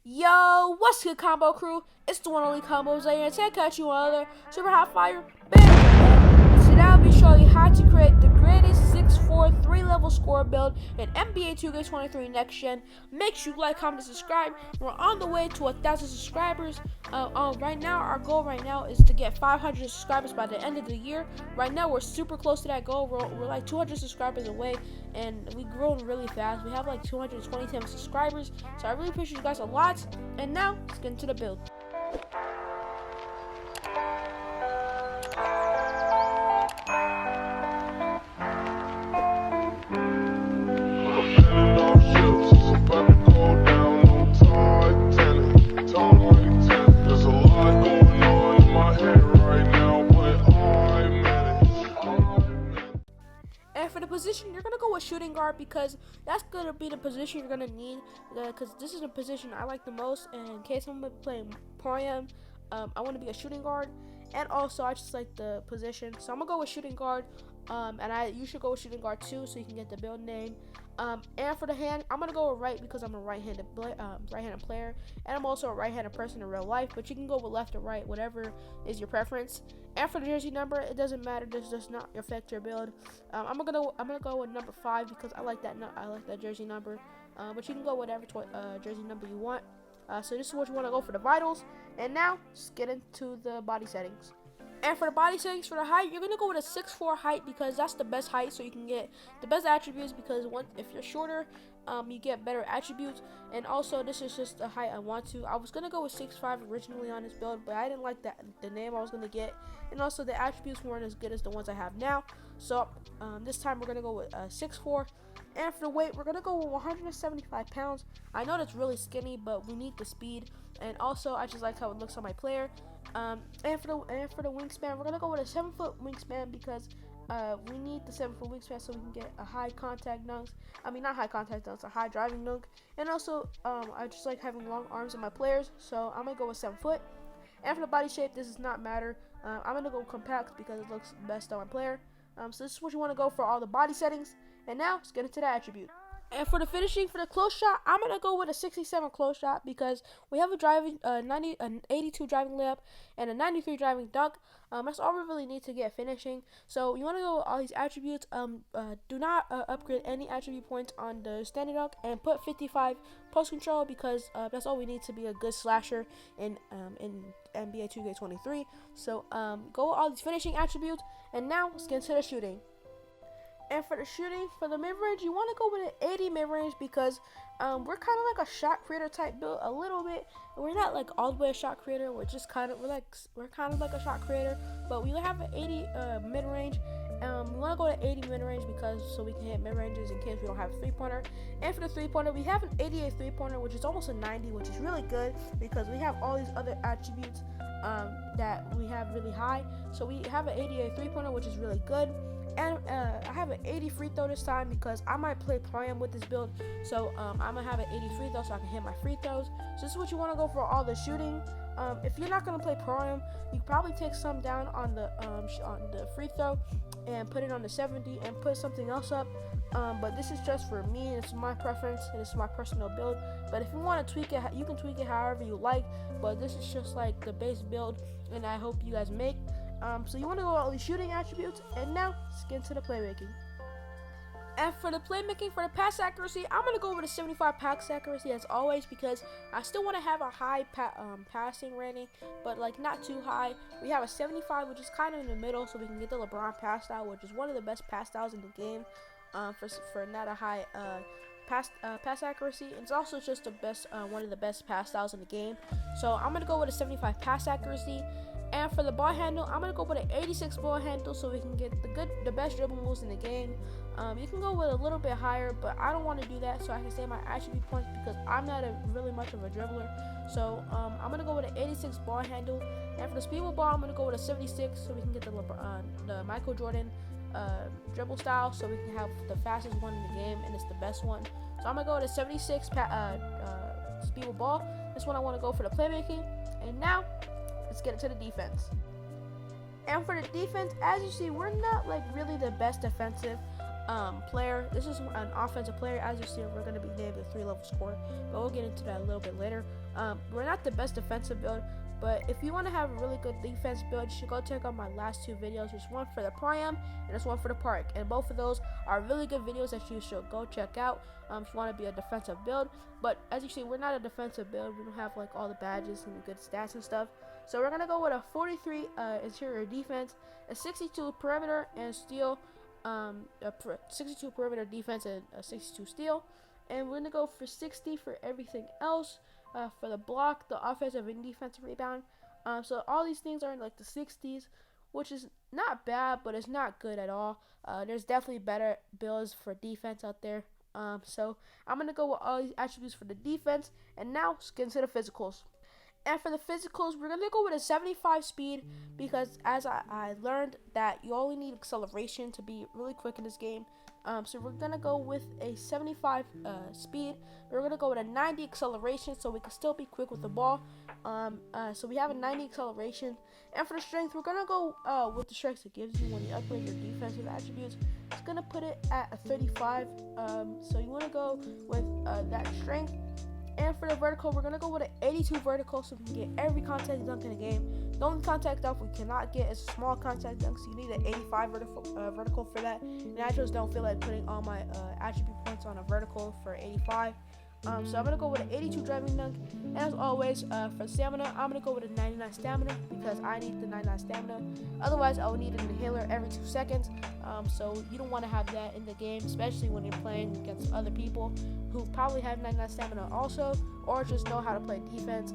Yo, what's good, combo crew? It's the one and only CxmboUpZaire, and today I catch you on another super hot fire bam. Today I'll be showing you how to create the greatest 6'4" 3-level score build in NBA 2K23 Next Gen. Make sure you like, comment, and subscribe. We're on the way to 1,000 subscribers. Right now, our goal right now is to get 500 subscribers by the end of the year. Right now, we're super close to that goal. We're like 200 subscribers away, and we've grown really fast. We have like 227 subscribers, so I really appreciate you guys a lot. And now, let's get into the build. And for the position, you're going to go with shooting guard because that's going to be the position you're going to need, because this is the position I like the most. And in case I'm playing Pro-Am, I want to be a shooting guard, and also I just like the position, so I'm going to go with shooting guard. And you should go with shooting guard too, so you can get the build name. And for the hand, I'm gonna go with right because I'm a right-handed player, and I'm also a right-handed person in real life. But you can go with left or right, whatever is your preference. And for the jersey number, it doesn't matter. This does not affect your build. I'm gonna go with number 5 because I like that jersey number. But you can go whatever jersey number you want. So this is what you want to go for the vitals. And now, let's get into the body settings. And for the body settings, for the height, you're going to go with a 6'4" height because that's the best height, so you can get the best attributes, because if you're shorter, you get better attributes. And also, this is just the height I want to. I was going to go with 6'5" originally on this build, but I didn't like the name I was going to get. And also, the attributes weren't as good as the ones I have now. So, this time we're going to go with 6'4". And for the weight, we're going to go with 175 pounds. I know that's really skinny, but we need the speed. And also, I just like how it looks on my player. And for the wingspan, we're gonna go with a 7-foot wingspan because we need the 7-foot wingspan so we can get a high contact dunks. I mean, not high contact dunks, a high driving dunk. And also, I just like having long arms on my players, so I'm gonna go with 7 foot. And for the body shape, this does not matter. I'm gonna go compact because it looks best on my player. So this is what you want to go for all the body settings. And now, let's get into the attribute. And for the finishing, for the close shot, I'm going to go with a 67 close shot because we have an 82 driving layup and a 93 driving dunk. That's all we really need to get finishing. So you want to go with all these attributes. Do not upgrade any attribute points on the standing dunk, and put 55 post control because that's all we need to be a good slasher in NBA 2K23. So go with all these finishing attributes. And now let's get into the shooting. And for the shooting, for the mid-range, you want to go with an 80 mid-range because we're kind of like a shot creator type build a little bit. We're not like all the way a shot creator. We're kind of like a shot creator, but we have an 80 mid-range. We want to go to 80 mid-range because so we can hit mid-ranges in case we don't have a three-pointer. And for the three-pointer, we have an 88 three-pointer, which is almost a 90, which is really good because we have all these other attributes that we have really high. So we have an 88 three-pointer, which is really good. And I have an 80 free throw this time because I might play Pro-Am with this build. So I'm going to have an 80 free throw so I can hit my free throws. So this is what you want to go for all the shooting. If you're not going to play Pro-Am, you probably take some down on the free throw and put it on the 70 and put something else up. But this is just for me. It's my preference and it's my personal build. But if you want to tweak it, you can tweak it however you like. But this is just like the base build, and I hope you guys make. So you want to go with all these shooting attributes, and now let's get into the playmaking. And for the playmaking, for the pass accuracy, I'm going to go with a 75 pass accuracy as always because I still want to have a high passing rating, but like not too high. We have a 75, which is kind of in the middle, so we can get the LeBron pass style, which is one of the best pass styles in the game. For not a high pass accuracy. It's also just one of the best pass styles in the game. So I'm going to go with a 75 pass accuracy. And for the ball handle, I'm going to go with an 86 ball handle so we can get the best dribble moves in the game. You can go with a little bit higher, but I don't want to do that so I can save my attribute points because I'm not really much of a dribbler. So I'm going to go with an 86 ball handle. And for the speedball ball, I'm going to go with a 76 so we can get the Michael Jordan dribble style so we can have the fastest one in the game, and it's the best one. So I'm going to go with a 76 speedball ball. This one I want to go for the playmaking. And now, let's get into the defense. And for the defense, as you see, we're not like really the best defensive player. This is an offensive player. As you see, we're going to be named a 3-level scorer, but we'll get into that a little bit later. We're not the best defensive build, but if you want to have a really good defense build, you should go check out my last 2 videos. There's one for the Prime and there's one for the Park, and both of those are really good videos that you should go check out if you want to be a defensive build. But as you see, we're not a defensive build. We don't have like all the badges and the good stats and stuff. So we're gonna go with a 43 interior defense, a 62 perimeter and steal, 62 perimeter defense and a 62 steal, and we're gonna go for 60 for everything else. For the block, the offensive and defensive rebound. So all these things are in like the 60s, which is not bad, but it's not good at all. There's definitely better builds for defense out there. So I'm going to go with all these attributes for the defense. And now let's get into the physicals. And for the physicals, we're going to go with a 75 speed because as I learned that you only need acceleration to be really quick in this game. So we're going to go with a 75 speed. We're going to go with a 90 acceleration so we can still be quick with the ball. So we have a 90 acceleration. And for the strength, we're going to go with the strength it gives you when you upgrade your defensive attributes. It's going to put it at a 35. So you want to go with that strength. And for the vertical, we're going to go with an 82 vertical so we can get every contact dunk in the game. The only contact dunk we cannot get is a small contact dunk, so you need an 85 vertical for that. And I just don't feel like putting all my attribute points on a vertical for 85. So I'm going to go with an 82 driving dunk. And as always, for stamina, I'm going to go with a 99 stamina because I need the 99 stamina. Otherwise, I would need an inhaler every 2 seconds. So you don't want to have that in the game, especially when you're playing against other people who probably have 99 stamina also, or just know how to play defense,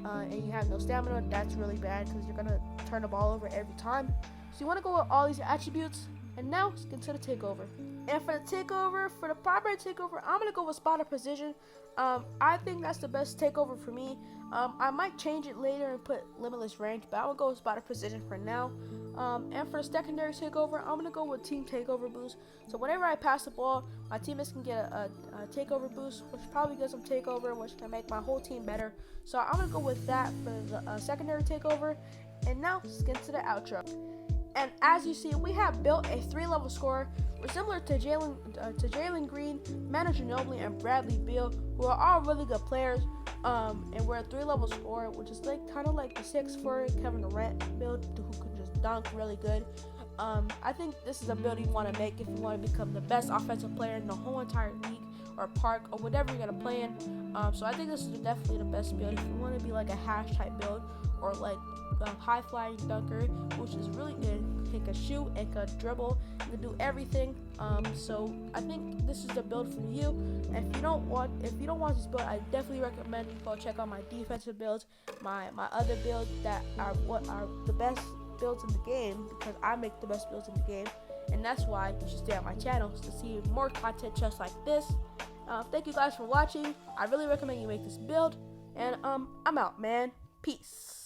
and you have no stamina. That's really bad because you're going to turn the ball over every time. So you want to go with all these attributes. And now let's get to the takeover. And for the takeover, for the primary takeover, I'm going to go with spotter precision. I think that's the best takeover for me. I might change it later and put limitless range, but I will go with spotter precision for now. And for the secondary takeover, I'm going to go with team takeover boost. So whenever I pass the ball, my teammates can get a takeover boost, which probably gives them takeover, which can make my whole team better. So I'm going to go with that for the secondary takeover. And now let's get to the outro. And as you see, we have built a 3-level scorer. We're similar to Jalen Green, Manu Ginobili, and Bradley Beal, who are all really good players. And we're a 3-level scorer, which is like kind of like the 6'4" Kevin Durant build, who can just dunk really good. I think this is a build you want to make if you want to become the best offensive player in the whole entire league or park or whatever you're gonna play in. So I think this is definitely the best build if you want to be like a hash type build or like a high flying dunker, which is really good. He can shoot and can dribble and can do everything. So I think this is the build for you. And if you don't want this build, I definitely recommend you go check out my defensive builds, my other builds that are what are the best builds in the game, because I make the best builds in the game, and that's why you should stay on my channel to see more content just like this. Thank you guys for watching. I really recommend you make this build, and I'm out, man. Peace.